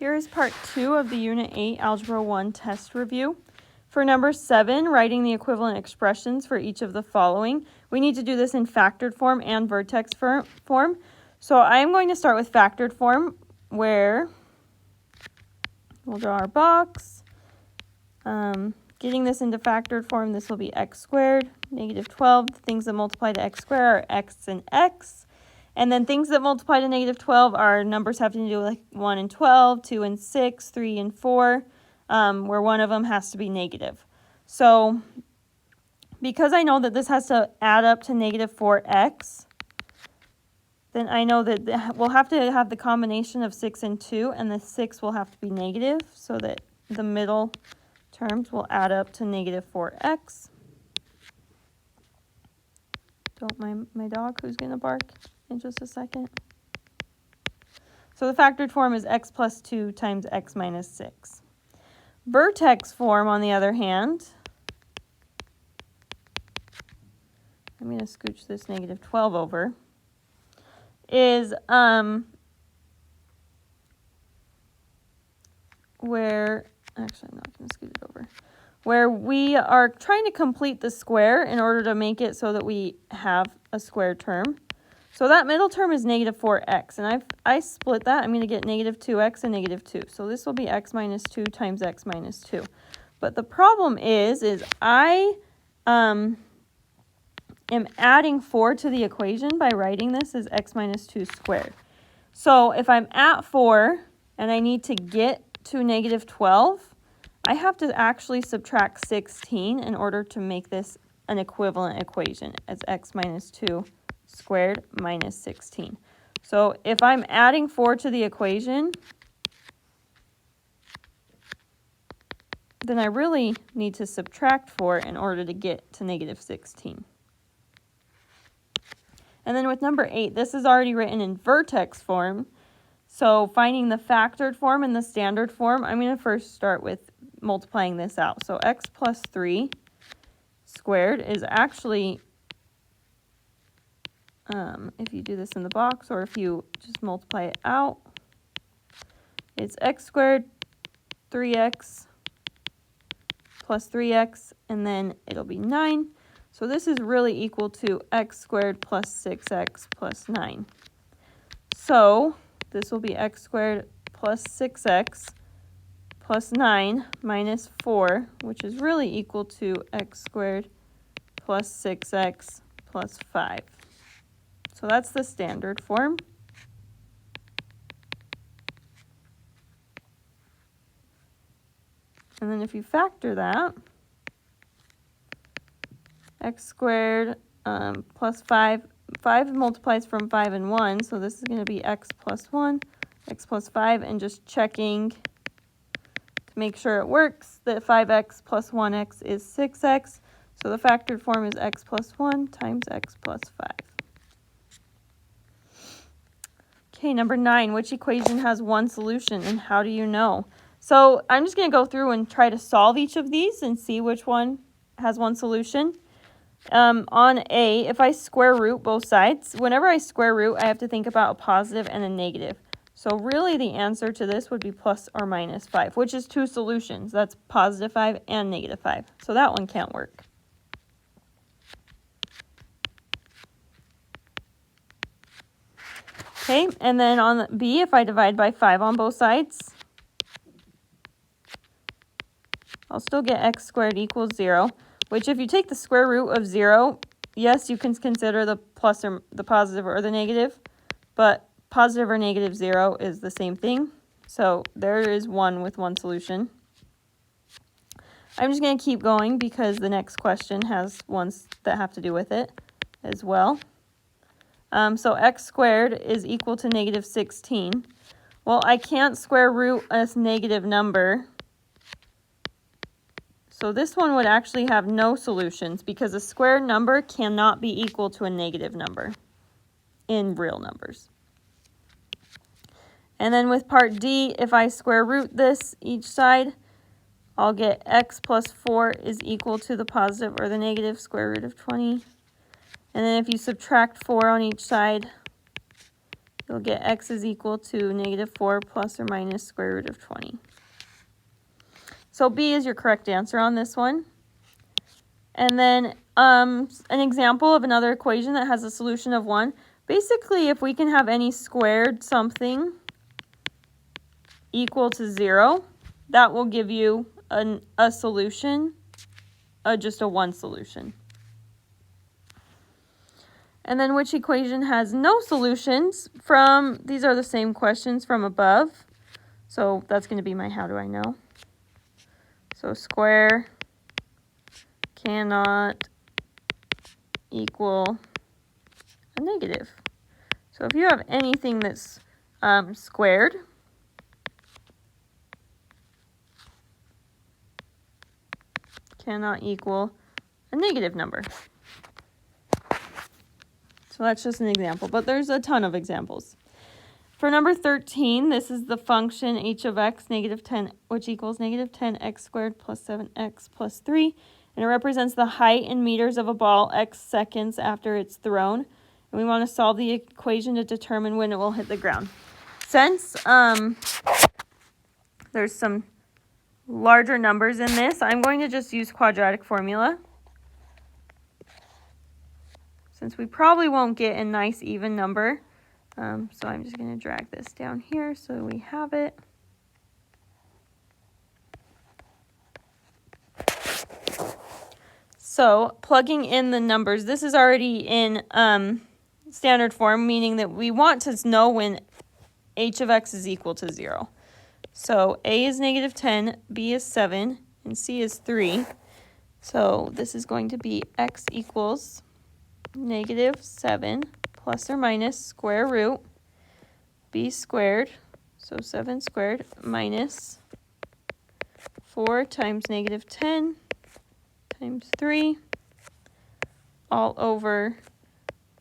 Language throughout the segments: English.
Here is part 2 of the Unit 8 Algebra 1 test review. For number 7, writing the equivalent expressions for each of the following. We need to do this in factored form and vertex form. So I'm going to start with factored form, where we'll draw our box. Getting this into factored form, this will be x squared, negative 12. The things that multiply to x squared are x and x. And then things that multiply to negative 12 are numbers having to do with like 1 and 12, 2 and 6, 3 and 4, where one of them has to be negative. So because I know that this has to add up to negative 4x, then I know that we'll have to have the combination of 6 and 2, and the 6 will have to be negative, so that the middle terms will add up to negative 4x. Don't mind my dog, who's going to bark in just a second. So the factored form is x plus 2 times x minus 6. Vertex form, on the other hand, I'm going to scooch this negative 12 over, is where, actually I'm not going to scoot it over, where we are trying to complete the square in order to make it so that we have a square term. So that middle term is negative 4x, and I split that. I'm going to get negative 2x and negative 2. So this will be x minus 2 times x minus 2. But the problem is I am adding 4 to the equation by writing this as x minus 2 squared. So if I'm at 4 and I need to get to negative 12, I have to actually subtract 16 in order to make this an equivalent equation as x minus 2 squared minus 16. So if I'm adding 4 to the equation, then I really need to subtract 4 in order to get to negative 16. And then with number 8, this is already written in vertex form. So finding the factored form and the standard form, I'm going to first start with multiplying this out. So x plus 3 squared is actually, if you do this in the box or if you just multiply it out, it's x squared 3x plus 3x, and then it'll be 9. So this is really equal to x squared plus 6x plus 9. So this will be x squared plus 6x plus 9 minus 4, which is really equal to x squared plus 6x plus 5. So that's the standard form. And then if you factor that, x squared plus 5 multiplies from 5 and 1, so this is going to be x plus 1, x plus 5, and just checking to make sure it works, that 5x plus 1x is 6x, so the factored form is x plus 1 times x plus 5. Okay, number 9, which equation has one solution, and how do you know? So I'm just going to go through and try to solve each of these and see which one has one solution. On A, if I square root both sides, whenever I square root, I have to think about a positive and a negative. So really the answer to this would be plus or minus 5, which is two solutions. That's positive 5 and negative 5. So that one can't work. Okay, and then on B, if I divide by 5 on both sides, I'll still get x squared equals 0. Which if you take the square root of 0, yes, you can consider the plus or the positive or the negative, but positive or negative 0 is the same thing. So there is one with one solution. I'm just going to keep going because the next question has ones that have to do with it as well. So x squared is equal to negative 16. Well, I can't square root a negative number. So this one would actually have no solutions because a square number cannot be equal to a negative number in real numbers. And then with part D, if I square root this each side, I'll get x plus 4 is equal to the positive or the negative square root of 20. And then if you subtract 4 on each side, you'll get x is equal to -4 plus or minus square root of 20. So B is your correct answer on this one. And then an example of another equation that has a solution of 1. Basically, if we can have any squared something equal to 0, that will give you a solution, just a 1 solution. And then which equation has no solutions from, these are the same questions from above. So that's going to be my how do I know. So square cannot equal a negative. So if you have anything that's squared, cannot equal a negative number. So that's just an example, but there's a ton of examples. For number 13, this is the function h of x, -10, which equals -10x squared plus 7x plus 3. And it represents the height in meters of a ball x seconds after it's thrown. And we want to solve the equation to determine when it will hit the ground. Since there's some larger numbers in this, I'm going to just use quadratic formula. Since we probably won't get a nice even number. So I'm just going to drag this down here so we have it. So plugging in the numbers, this is already in standard form, meaning that we want to know when h of x is equal to 0. So a is -10, b is 7, and c is 3. So this is going to be x equals -7 plus or minus square root b squared, so 7 squared, minus 4 times -10 times 3 all over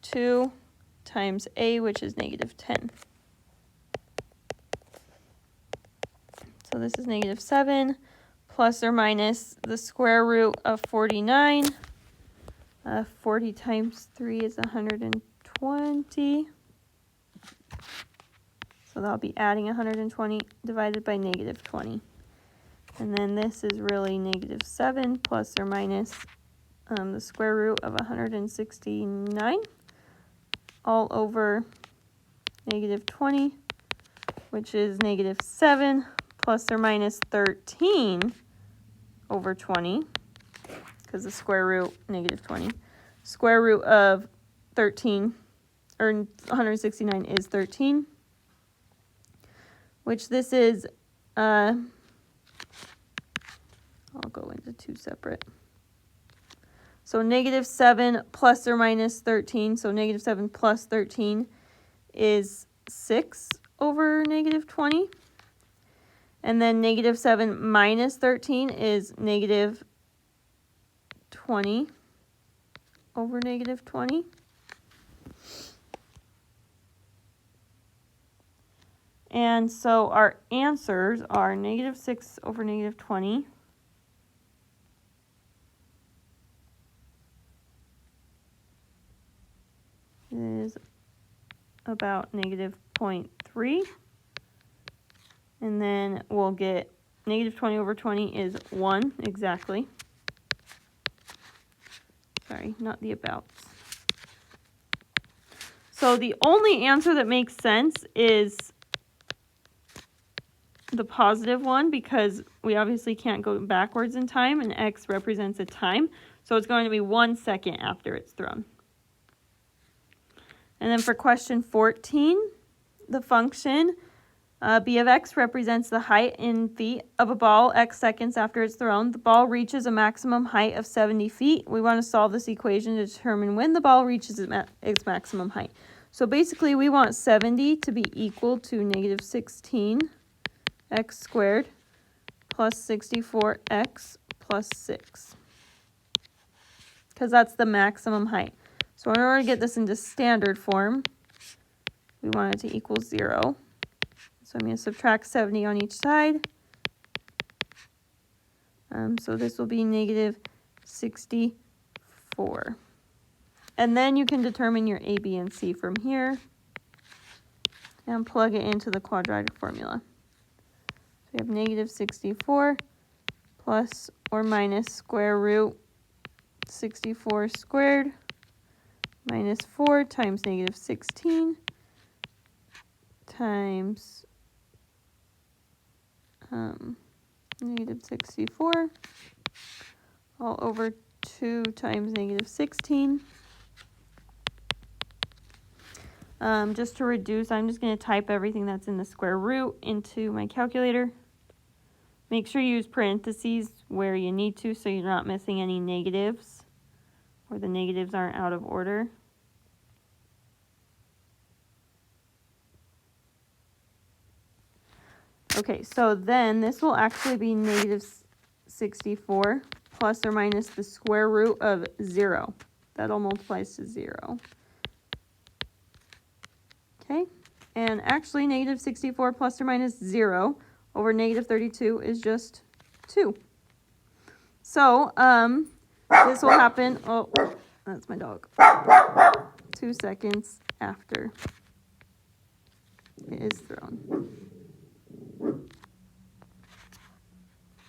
2 times a, which is -10. So this is -7 plus or minus the square root of 49. 40 times 3 is 120. So that'll be adding 120 divided by -20. And then this is really -7 plus or minus the square root of 169 all over -20, which is -7 plus or minus 13 over 20, because the square root, -20. Square root of 13, or 169 is 13, which this is, I'll go into two separate. So -7 plus or minus 13, so -7 plus 13 is 6 over -20. And then -7 minus 13 is -20 over -20. And so our answers are -6 over -20. Is about -0.3. And then we'll get -20 over 20 is 1 exactly. Sorry, not the abouts. So the only answer that makes sense is the positive one, because we obviously can't go backwards in time, and x represents a time. So it's going to be 1 second after it's thrown. And then for question 14, the function b of x represents the height in feet of a ball x seconds after it's thrown. The ball reaches a maximum height of 70 feet. We want to solve this equation to determine when the ball reaches its maximum height. So basically we want 70 to be equal to -16 x squared plus 64x plus 6, because that's the maximum height. So in order to get this into standard form, we want it to equal 0. So I'm going to subtract 70 on each side. So this will be -64. And then you can determine your A, B, and C from here. and plug it into the quadratic formula. So we have negative 64 plus or minus square root 64 squared minus 4 times negative 16 times negative 64 all over 2 times negative 16. Just to reduce, I'm just going to type everything that's in the square root into my calculator. Make sure you use parentheses where you need to so you're not missing any negatives or the negatives aren't out of order. Okay, so then this will actually be negative 64 plus or minus the square root of 0. That all multiplies to 0. Okay, and actually negative 64 plus or minus 0 over negative 32 is just 2. So this will happen, oh, that's my dog, 2 seconds after it is thrown.